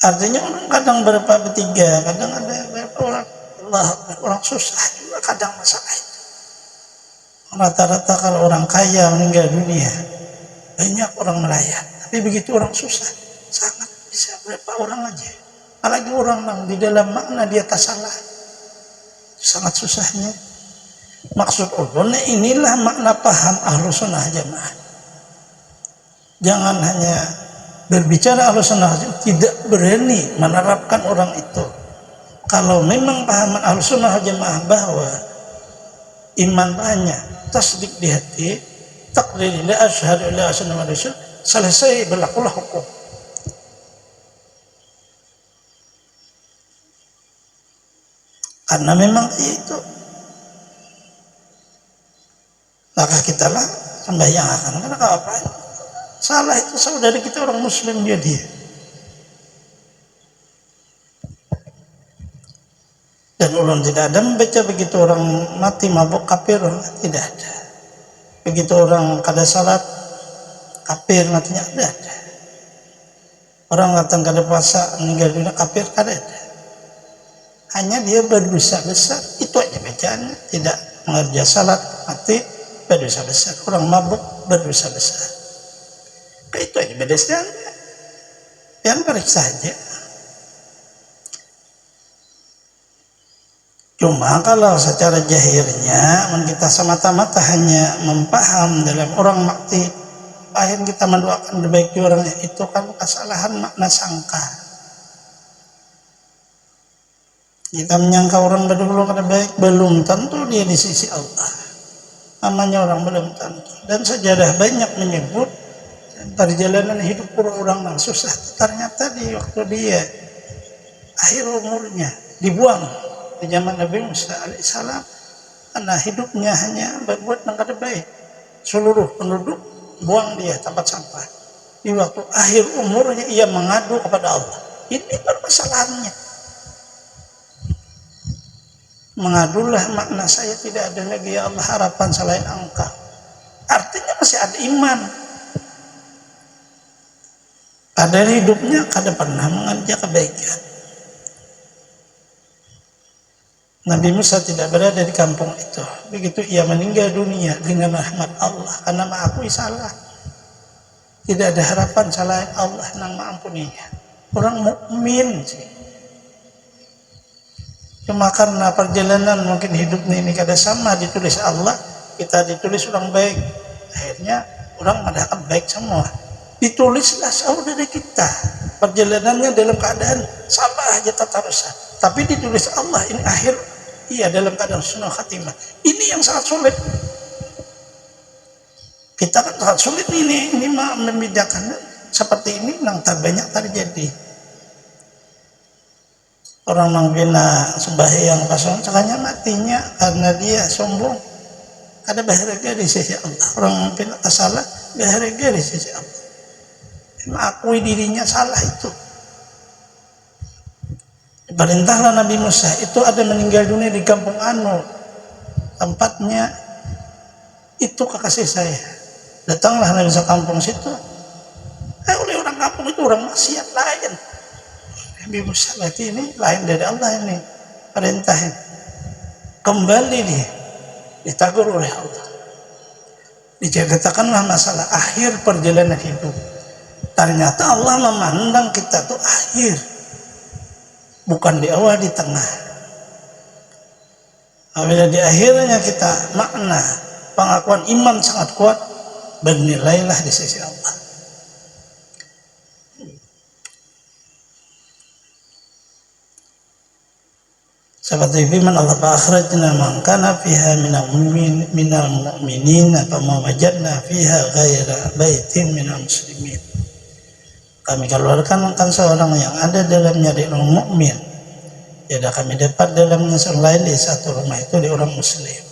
Artinya orang kadang bertiga, kadang ada berapa orang susah juga kadang masalah itu. Rata-rata kalau orang kaya meninggal dunia banyak orang melayat, tapi begitu orang susah sangat bisa berapa orang aja. Apalagi orang yang di dalam makna dia tak salah, sangat susahnya. Maksud ulama inilah makna paham Ahlus Sunnah Jamaah. Jangan hanya berbicara Ahlus Sunnah tidak berani menerapkan orang itu. Kalau memang pahaman Ahlus Sunnah Jamaah bahwa iman banyak, tasdik di hati, takdir la asyhadu la ilaha illallah, selesai berlakulah hukum. Karena memang itu, maka kita lah sembahyang akan. Karena apa? Salah itu saudara kita orang Muslim dia. Dan ulun tidak ada membaca begitu orang mati mabuk kafir, tidak ada. Begitu orang kada salat kafir matinya, tidak ada. Orang datang kada puasa meninggal dunia kafir, kada ada. Hanya dia berdosa besar, itu aja bacaannya. Tidak mengerja salat mati berdosa besar. Orang mabuk berdosa besar. Itu aja bedanya. Yang periksa saja. Cuma kalau secara jahirnya kita semata-mata hanya mempaham dalam orang mati, akhirnya kita mendoakan dibaiki orangnya, itu kan kesalahan makna sangka. Kita menyangka orang berdulu kada baik, belum tentu dia di sisi Allah. Namanya orang belum tentu. Dan sejarah banyak menyebut perjalanan hidup orang yang susah, ternyata di waktu dia akhir umurnya dibuang di zaman Nabi Musa alaihissalam, karena hidupnya hanya berbuat yang kada baik. Seluruh penduduk buang dia tempat sampah. Di waktu akhir umurnya ia mengadu kepada Allah, Ini permasalahannya. Mengadulah makna saya tidak ada lagi ya Allah harapan selain Engkau. Artinya masih ada iman. Pada hidupnya kada pernah mengajak kebaikan. Nabi Musa tidak berada di kampung itu. Begitu ia meninggal dunia dengan rahmat Allah karena mengakui salah. Tidak ada harapan selain Allah yang mengampuninya. Orang mukmin sih. Cuma karena perjalanan mungkin hidupnya ini kada sama ditulis Allah, kita ditulis orang baik. Akhirnya orang mengatakan baik semua. Ditulislah saudara kita perjalanannya dalam keadaan salah aja tata rusak, tapi ditulis Allah ini akhir iya dalam keadaan husnul khatimah. Ini yang sangat sulit. Kita kan sangat sulit ini membedakan seperti ini yang tak banyak terjadi. Orang mengbina sembahyang pasang sekanya matinya karena dia sombong. Ada bahagia di sisi Allah. Orang membina salah bahagia di sisi Allah. Mengakui dirinya salah itu. Perintahlah Nabi Musa itu ada meninggal dunia di kampung Anu, tempatnya itu kekasih saya. Datanglah Nabi Musa kampung situ. Oleh orang kampung itu orang maksiat lain. Nabi Musa berarti ini lain dari Allah ini perintahnya. Kembali dia ditegur oleh Allah. Dikatakanlah masalah akhir perjalanan hidup. Ternyata Allah memandang kita tuh akhir, bukan di awal, di tengah. Apabila di akhirnya kita makna pengakuan iman sangat kuat, bernilailah di sisi Allah. Seperti firman Allah, "Akhrajna man kana fiha minal mu'minin fa ma wajadna fiha ghaira baitin minal muslimin." Kami keluarkan seorang yang ada dalamnya di orang mukmin. Tidak kami dapat dalamnya selain di satu rumah itu di orang muslim.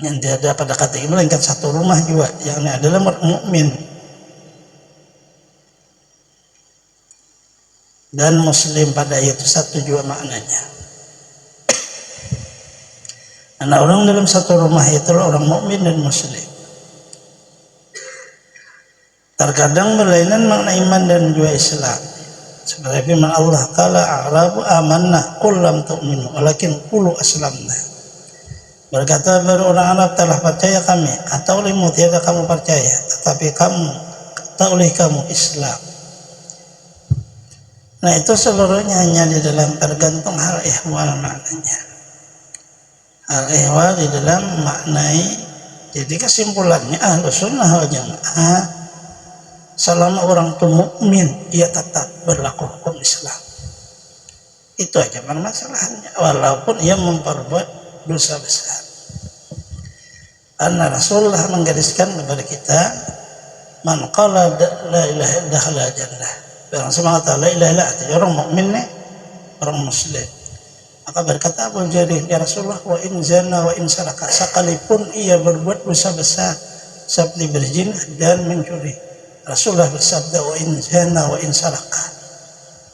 Yang tidak pada kata ini melainkan satu rumah juga, yang adalah mukmin dan muslim pada ayat itu satu juga maknanya. Karena orang dalam satu rumah itu orang mukmin dan muslim. Terkadang berlainan makna iman dan juga Islam. Seperti firman Allah, "Qala a'rabu amanna qul lam tu'minu walakin qulu aslamna." Berkata orang Arab, telah percaya kami, atau olehmu tiada kamu percaya, tetapi kamu atau oleh kamu Islam. Nah itu seluruhnya hanya di dalam tergantung hal ihwal maknanya. Hal ihwal di dalam maknai. Jadi kesimpulannya Ahlus Sunnah wal Jamaah, selama orang itu mukmin, ia tetap berlaku hukum Islam. Itu aja permasalahannya, walaupun ia memperbuat dosa besar. Karena Rasulullah menggariskan kepada kita, "Man qala la ilaha illallah jannah." Barang siapa la ilaha illallah, orang mukmin nih, orang muslim. Maka berkata Abu Jarir, "Ya Rasulullah, wa in zana wa in saraka." Sekalipun ia berbuat dosa besar seperti berzina dan mencuri. Rasulullah bersabda, "Wa in zana wa in saraka."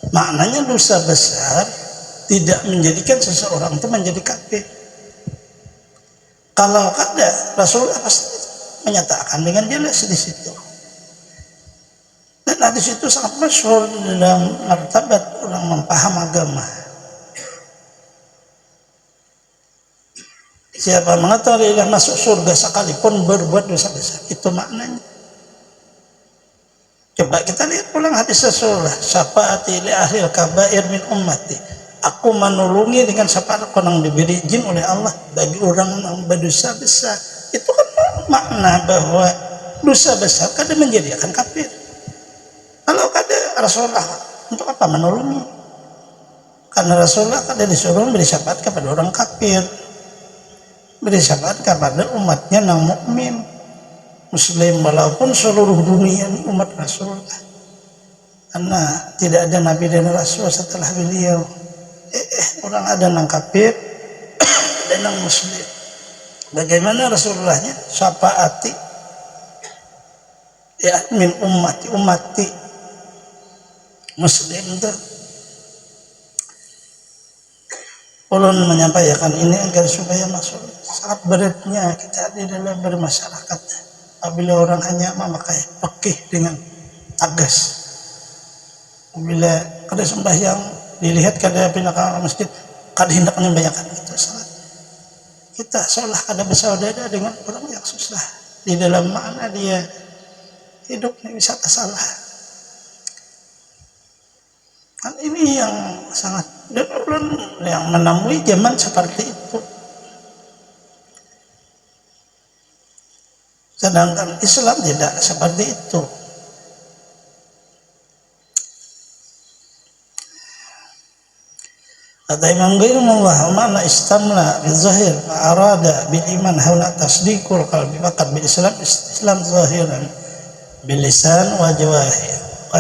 Maknanya dosa besar tidak menjadikan seseorang itu menjadi kafir. Kalau ada, Rasulullah pasti menyatakan dengan jelas di situ. Dan hadis itu sangat masyhur dalam martabat orang mempaham agama. Siapa mengetahui dia masuk surga sekalipun berbuat dosa besar, itu maknanya. Coba kita lihat ulang hadis Rasulullah, "Syafaati li ahlil kabair min ummati." Aku menolongi dengan syafaat yang diberi izin oleh Allah bagi orang yang berdosa besar. Itu kan makna bahwa dosa besar kadang menjadikan kafir. Kalau kadang Rasulullah untuk apa menolongi? Karena Rasulullah kadang disuruh beri syafaat kepada orang kafir, beri syafaat kepada umatnya yang mukmin. Muslim, walaupun seluruh dunia ini umat Rasulullah, karena tidak ada Nabi dan Rasul setelah beliau. Orang ada yang kafir dan yang muslim. Bagaimana Rasulullahnya? Syafaati ya min ummati. Muslim itu ulun menyampaikan ini agar supaya masuk sangat beratnya kita di dalam bermasyarakat. Apabila orang hanya memakai fikih dengan tegas, apabila kada sembahyang dilihat kada pindah ke masjid, kada hendak menyembahyangkan itu salat. Kita seolah kada bersaudara dengan orang yang susah di dalam makna dia hidupnya bisa salah. Kan ini yang sangat dan ulun yang menemui zaman seperti itu. Sedangkan Islam tidak seperti itu. Kata Imam Ghairullah, mana istamla bil zahir wa arada bil iman haula tasdiqul qalbi faqat bil Islam zahiran bil lisan wa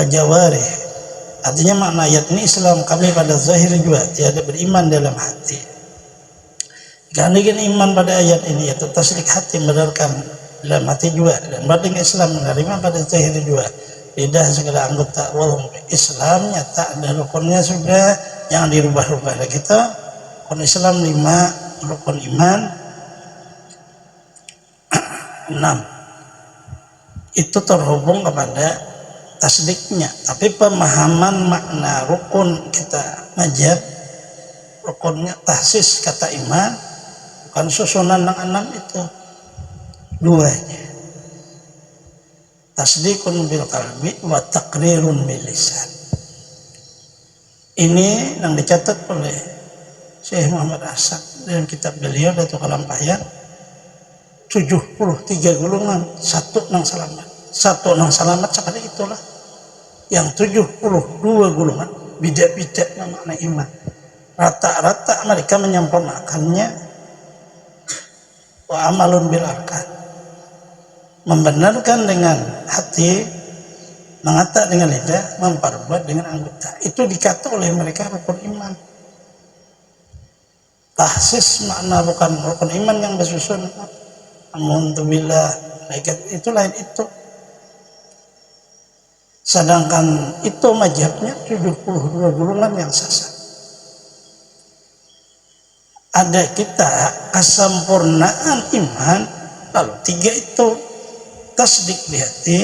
jawarih. Artinya makna ayat ini Islam kami pada zahir juga, tiada beriman dalam hati. Karena iman pada ayat ini yaitu tasdik hati, benarkan dalam hati juga, dan batin Islam menerima pada zahir juga. Lidah segala anggota walaupun Islam nyata dan rukunnya sudah yang dirubah-rubah. Kita rukun Islam 5, rukun iman 6. Itu terhubung kepada tasdiknya, tapi pemahaman makna rukun kita ngajab rukunnya tahsis kata iman, bukan susunan yang 6 itu duanya, tasdikun bil qalbi wa taqrirun bil lisan. Ini yang dicatat oleh Syekh Muhammad Asad dalam kitab beliau Datuk Kalampayan, 73 golongan, satu nang selamat seperti itulah. Yang 72 golongan beda-beda makna iman. Rata-rata mereka menyempurnakannya wa amalun bil arkan, membenarkan dengan hati, mengata dengan lidah, memperbuat dengan anggota. Itu dikata oleh mereka rukun iman. Tahsis makna bukan rukun iman yang bersusun alhamdulillah, itu lain itu. Sedangkan itu mazhabnya 72 golongan yang sesat. Ada kita kesempurnaan iman, lalu 3 itu tasdik di hati,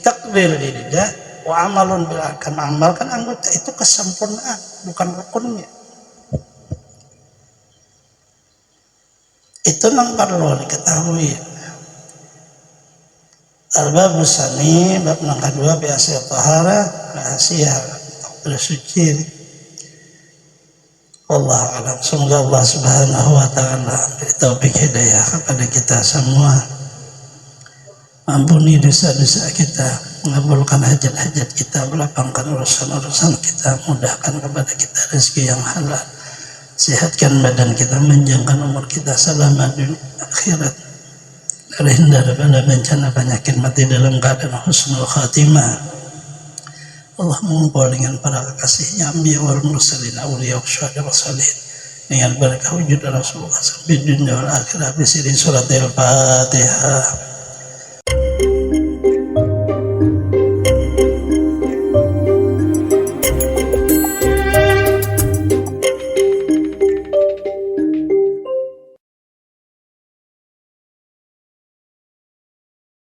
takdir di lidah, wa amalun bil arkan, mengamalkan anggota. Itu kesempurnaan, bukan rukunnya. Itu yang perlu diketahui. Al-bab Sani, bab yang kedua, biasa tahara, rahasia bersuci. Wallahu a'lam. Semoga Allah Subhanahu wa taala beri taufik hidayah kepada kita semua. Ampuni dosa-dosa kita, mengabulkan hajat-hajat kita, melapangkan urusan-urusan kita, mudahkan kepada kita rezeki yang halal. Sehatkan badan kita, menjangkan umur kita, selamat dunia akhirat. Terhindar daripada bencana penyakit, mati dalam keadaan husnul khatimah. Allah mengumpul dengan para kekasihnya, anbiya wal mursalin, awliya wa syuhada wa salihin, dengan berkah wujud Rasulullah sampai dunia wal akhirah. Bisiri surat al-Fatihah.